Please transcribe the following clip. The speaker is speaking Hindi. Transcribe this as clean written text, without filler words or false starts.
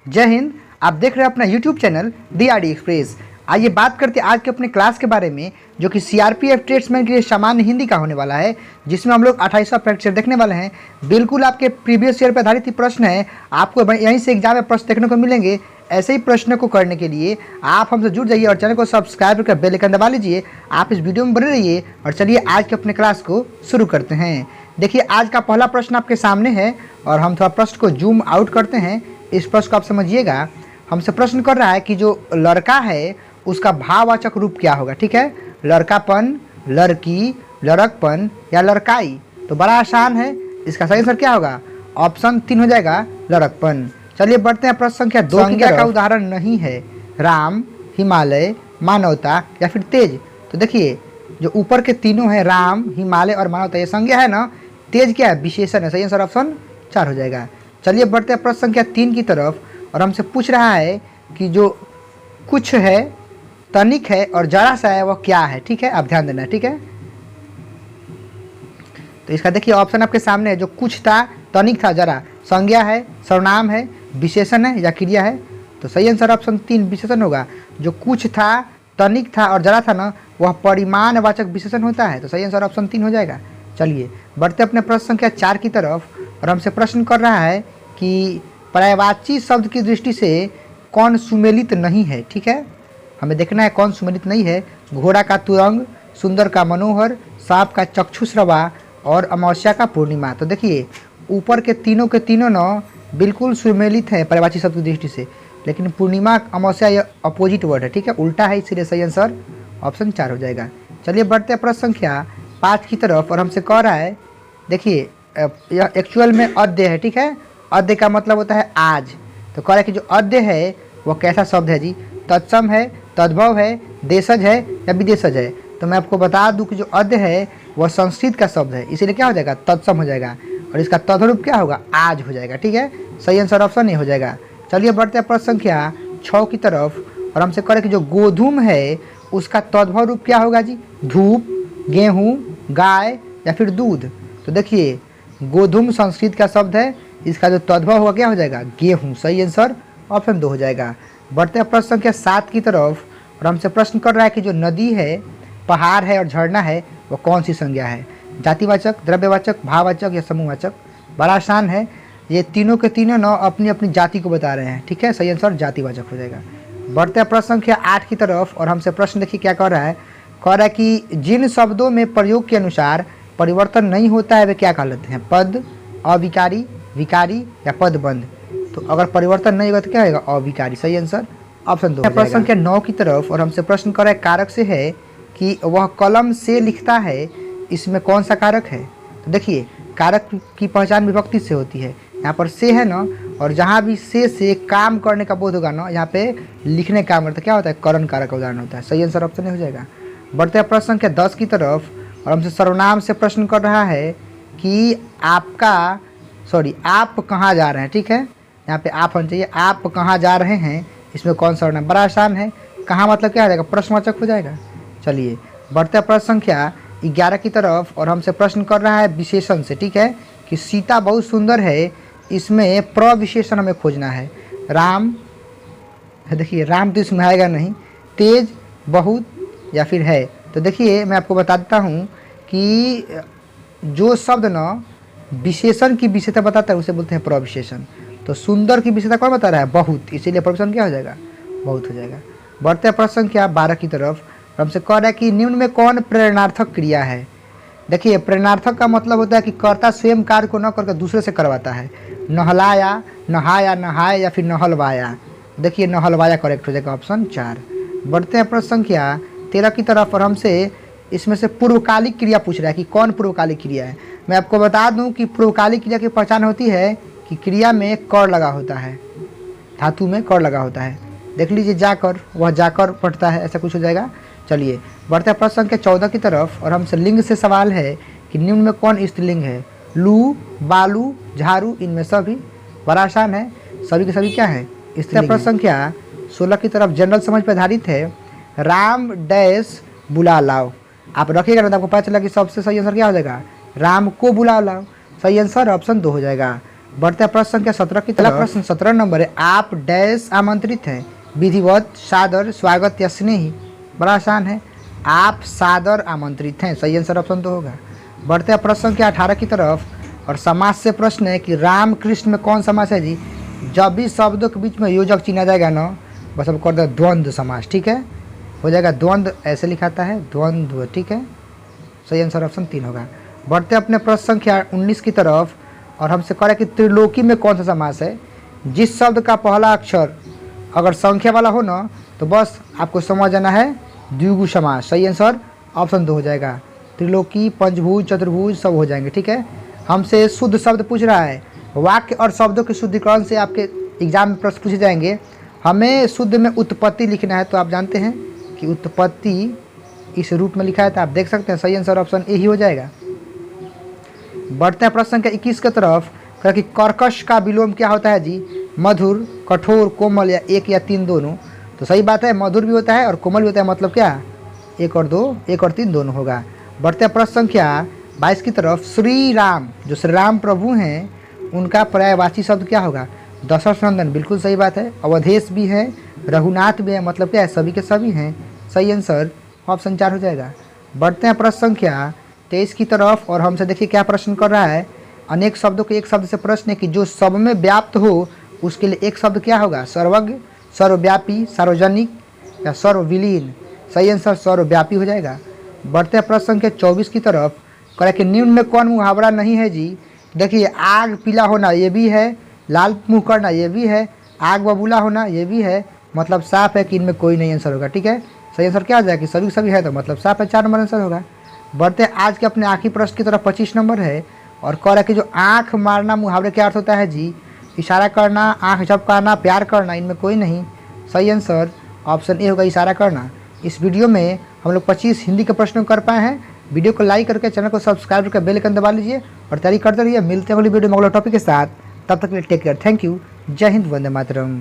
जय हिंद। आप देख रहे हैं अपना यूट्यूब चैनल DRD एक्सप्रेस। आइए बात करते हैं आज के अपने क्लास के बारे में, जो कि CRPF ट्रेड्समैन के लिए सामान्य हिंदी का होने वाला है, जिसमें हम लोग 28वां प्रैक्टिस देखने वाले हैं। बिल्कुल आपके प्रीवियस ईयर पर आधारित ही प्रश्न है, आपको यहीं से एग्जाम में प्रश्न देखने को मिलेंगे। ऐसे ही प्रश्नों को करने के लिए आप हमसे जुड़ जाइए और चैनल को सब्सक्राइब कर बेल आइकन दबा लीजिए। आप इस वीडियो में बने रहिए और चलिए आज के अपने क्लास को शुरू करते हैं। देखिए आज का पहला प्रश्न आपके सामने है और हम थोड़ा प्रश्न को जूम आउट करते हैं। इस प्रश्न को आप समझिएगा। हमसे प्रश्न कर रहा है कि जो लड़का है उसका भाववाचक रूप क्या होगा। ठीक है, लड़कापन, लड़की, लड़कपन या लड़काई। तो बड़ा आसान है, इसका सही आंसर क्या होगा? ऑप्शन 3 हो जाएगा, लड़कपन। चलिए बढ़ते हैं प्रश्न संख्या 2। संज्ञा का उदाहरण नहीं है, राम, हिमालय, मानवता या फिर तेज। तो देखिए जो ऊपर के तीनों हैं, राम, हिमालय और मानवता, ये संज्ञा है ना। तेज क्या है? विशेषण है। सही आंसर ऑप्शन 4 हो जाएगा। चलिए बढ़ते हैं प्रश्न संख्या 3 की तरफ और हमसे पूछ रहा है कि जो कुछ है, तनिक है और जरा सा है, वह क्या है। ठीक है, आप ध्यान देना। ठीक है, तो इसका देखिए ऑप्शन आपके सामने है। जो कुछ था, तनिक था, जरा, संज्ञा है, सर्वनाम है, विशेषण है या क्रिया है। तो सही आंसर ऑप्शन 3 विशेषण होगा। जो कुछ था, तनिक था और जरा था ना, वह परिमाणवाचक विशेषण होता है। तो सही आंसर ऑप्शन 3 हो जाएगा। चलिए बढ़ते अपने प्रश्न संख्या 4 की तरफ और हमसे प्रश्न कर रहा है कि पर्यायवाची शब्द की दृष्टि से कौन सुमेलित नहीं है। ठीक है, हमें देखना है कौन सुमेलित नहीं है। घोड़ा का तुरंग, सुंदर का मनोहर, सांप का चक्षुश्रवा और अमावस्या का पूर्णिमा। तो देखिए ऊपर के तीनों न बिल्कुल सुमेलित हैं पर्यायवाची शब्द की दृष्टि से, लेकिन पूर्णिमा, अमावस्या ये अपोजिट वर्ड है। ठीक है, उल्टा है, इसीलिए सही आंसर ऑप्शन 4 हो जाएगा। चलिए बढ़ते हैं प्रश्न संख्या 5 की तरफ और हमसे कह रहा है, देखिए यह एक्चुअल में अद्य है। ठीक है, अद्य का मतलब होता है आज। तो कह रहा है कि जो अद्य है वह कैसा शब्द है जी? तत्सम है, तद्भव है, देशज है या विदेशज है। तो मैं आपको बता दूं कि जो अद्य है वह संस्कृत का शब्द है, इसीलिए क्या हो जाएगा? तत्सम हो जाएगा और इसका तद्रूप क्या होगा? आज हो जाएगा। ठीक है, सही आंसर ऑप्शन ए हो जाएगा। चलिए बढ़ते हैं प्रश्न संख्या 6 की तरफ और हमसे कह रहे कि जो गोधूम है उसका तद्भव रूप क्या होगा जी? धूप, गेहूँ, गाय या फिर दूध। तो देखिए गोधूम संस्कृत का शब्द है, इसका जो तद्भव होगा क्या हो जाएगा? गेहूँ। सही आंसर ऑप्शन 2 हो जाएगा। बढ़ते हैं प्रश्न संख्या 7 की तरफ और हमसे प्रश्न कर रहा है कि जो नदी है, पहाड़ है और झरना है, वो कौन सी संज्ञा है? जातिवाचक, द्रव्यवाचक, भाववाचक या समूहवाचक। बड़ा आसान है, ये तीनों के तीनों न अपनी अपनी जाति को बता रहे हैं। ठीक है, सही आंसर जातिवाचक हो जाएगा। बढ़ते हैं प्रश्न संख्या 8 की तरफ और हमसे प्रश्न देखिए क्या कह रहा है। कह रहा है कि जिन शब्दों में प्रयोग के अनुसार परिवर्तन नहीं होता है वे क्या कहलाते हैं? पद, अविकारी, विकारी या पदबंध। तो अगर परिवर्तन नहीं होगा तो क्या होगा? अविकारी। सही आंसर ऑप्शन 2। प्रश्न संख्या 9 की तरफ और हमसे प्रश्न कर रहा है, कारक से है कि वह कलम से लिखता है, इसमें कौन सा कारक है? तो देखिए कारक की पहचान विभक्ति से होती है। यहाँ पर से है ना, और जहाँ भी से काम करने का बोध होगा ना, यहाँ पे लिखने का मतलब क्या होता है? करण कारक का उदाहरण होता है। सही आंसर ऑप्शन ए हो जाएगा। बढ़ते हैं प्रश्न संख्या 10 की तरफ और हमसे सर्वनाम से प्रश्न कर रहा है कि आप कहाँ जा रहे हैं। ठीक है, यहाँ पे आप होना चाहिए, आप कहाँ जा रहे हैं, इसमें कौन सा सर्वनाम? बड़ा आसान है, कहाँ मतलब क्या हो जाएगा? प्रश्नवाचक हो जाएगा। चलिए बढ़ते हैं प्रश्न संख्या 11 की तरफ और हमसे प्रश्न कर रहा है विशेषण से। ठीक है, कि सीता बहुत सुंदर है, इसमें प्रविशेषण हमें खोजना है। राम, देखिए राम तो इसमें आएगा नहीं, तेज, बहुत या फिर है। तो देखिए मैं आपको बता देता हूँ कि जो शब्द न विशेषण की विशेषता बताता है उसे बोलते हैं प्रविशेषण। तो सुंदर की विशेषता कौन बता रहा है? बहुत, इसीलिए प्रविशेषण क्या हो जाएगा? बहुत हो जाएगा। बढ़ते हैं प्रश्न संख्या 12 की तरफ। हमसे कह रहा है कि निम्न में कौन प्रेरणार्थक क्रिया है? देखिए प्रेरणार्थक का मतलब होता है कि कर्ता स्वयं कार्य को न करके दूसरे से करवाता है। नहलाया, नहाया, नहाए या फिर नहलवाया। देखिए नहलवाया करेक्ट हो जाएगा, ऑप्शन 4। बढ़ते हैं प्रश्न संख्या 13 की तरफ और हमसे इसमें से पूर्वकालिक क्रिया पूछ रहा है कि कौन पूर्वकालिक क्रिया है। मैं आपको बता दूं कि पूर्वकालिक क्रिया की पहचान होती है कि क्रिया में कर लगा होता है, धातु में कर लगा होता है। देख लीजिए जाकर, वह जाकर पढ़ता है, ऐसा कुछ हो जाएगा। चलिए बढ़ते हैं प्रश्न संख्या 14 की तरफ और हमसे लिंग से सवाल है कि निम्न में कौन स्त्रीलिंग है? लू, बालू, झाड़ू, इनमें सभी। बड़ा आसान है, सभी के सभी क्या है? स्त्रीलिंग। प्रश्न संख्या 16 की तरफ जनरल समझ पर आधारित है। राम डैश बुला लाओ। आप रखिएगा ना तो आपको पता चला कि सबसे सही आंसर क्या हो जाएगा? राम को बुला लाओ। सही आंसर ऑप्शन 2 हो जाएगा। बढ़ते हैं प्रश्न संख्या 17 की तरफ। प्रश्न 17 नंबर है, आप डैश आमंत्रित हैं, विधिवत, सादर, स्वागत या स्नेही। बड़ा आसान है, आप सादर आमंत्रित हैं, सही आंसर ऑप्शन तो होगा। बढ़ते हैं प्रश्न संख्या 18 की तरफ और समास से प्रश्न है कि राम कृष्ण में कौन समास है जी। जब भी शब्दों के बीच में योजक चिन्हा जाएगा ना, बस अब कर दो द्वंद्व समास, ठीक है, हो जाएगा द्वंद्व, ऐसे लिखाता है द्वंद्व, ठीक है, सही आंसर ऑप्शन 3 होगा। बढ़ते हैं अपने प्रश्न संख्या 19 की तरफ और हमसे कह रहा है कि त्रिलोकी में कौन सा समास है। जिस शब्द का पहला अक्षर अगर संख्या वाला हो ना तो बस आपको समझ जाना है द्विगु समास, सही आंसर ऑप्शन 2 हो जाएगा। त्रिलोकी, पंचभुज, चतुर्भुज सब हो जाएंगे, ठीक है। हमसे शुद्ध शब्द पूछ रहा है, वाक्य और शब्दों के शुद्धिकरण से आपके एग्जाम में प्रश्न पूछे जाएंगे। हमें शुद्ध में उत्पत्ति लिखना है, तो आप जानते हैं कि उत्पत्ति इस रूप में लिखा है, तो आप देख सकते हैं, सही आंसर ऑप्शन ए ही हो जाएगा। बढ़ते हैं प्रश्न संख्या 21 की तरफ, कि कर्कश का विलोम क्या होता है जी। मधुर, कठोर, कोमल या 1 या 3 दोनों। तो सही बात है, मधुर भी होता है और कोमल भी होता है, मतलब क्या 1 और 2, 1 और 3 दोनों होगा। बढ़ते हैं प्रश्न संख्या 22 की तरफ, श्री राम, जो श्री राम प्रभु हैं उनका पर्यायवाची शब्द क्या होगा। दशरथ नंदन, बिल्कुल सही बात है। अवधेश भी है, रघुनाथ भी है, मतलब क्या है सभी के सभी हैं, सही आंसर ऑप्शन 4 हो जाएगा। बढ़ते हैं प्रश्न संख्या 23 की तरफ और हमसे देखिए क्या प्रश्न कर रहा है। अनेक शब्दों के एक शब्द से प्रश्न है कि जो सब में व्याप्त हो उसके लिए एक शब्द क्या होगा। सर्वज्ञ, सर्वव्यापी, सार्वजनिक या सर्वविलीन, सही आंसर सर्वव्यापी हो जाएगा। बढ़ते हैं प्रश्न संख्या 24 की तरफ, कह कि निम्न में कौन मुहावरा नहीं है जी। देखिए, आग पीला होना ये भी है, लाल मुँह करना ये भी है, आग बबूला होना ये भी है, मतलब साफ है कि इनमें कोई नहीं आंसर होगा, ठीक है। सही आंसर क्या हो जाएगा कि सभी सभी है, तो मतलब साफ है, 4 नंबर आंसर होगा। बढ़ते हैं आज के अपने आखिरी प्रश्न की तरफ, 25 नंबर है और कह रहा है कि जो आँख मारना मुहावरे क्या अर्थ होता है जी। इशारा करना, आँख झपकाना, प्यार करना, इनमें कोई नहीं, सही आंसर ऑप्शन ए होगा, इशारा करना। इस वीडियो में हम लोग 25 हिंदी के प्रश्न कर पाए हैं। वीडियो को लाइक करके चैनल को सब्सक्राइब करके बेल आइकन दबा लीजिए और तैयारी करते रहिए। मिलते हैं अगली वीडियो में अगले टॉपिक के साथ, तब तक के लिए टेक केयर, थैंक यू, जय हिंद, वंदे मातरम।